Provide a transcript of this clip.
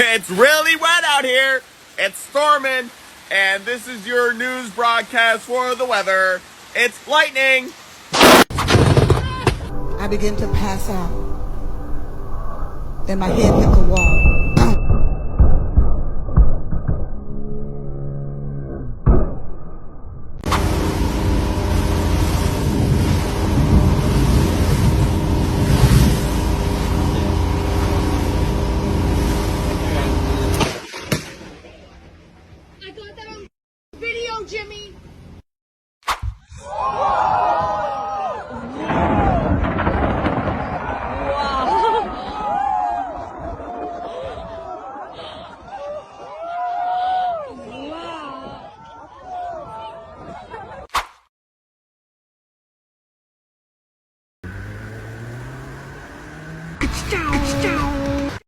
It's really wet out here. It's storming, and this is your news broadcast for the weather. It's lightning. I begin to pass out. Then my head hit the wall. I got that on video, Jimmy. Wow.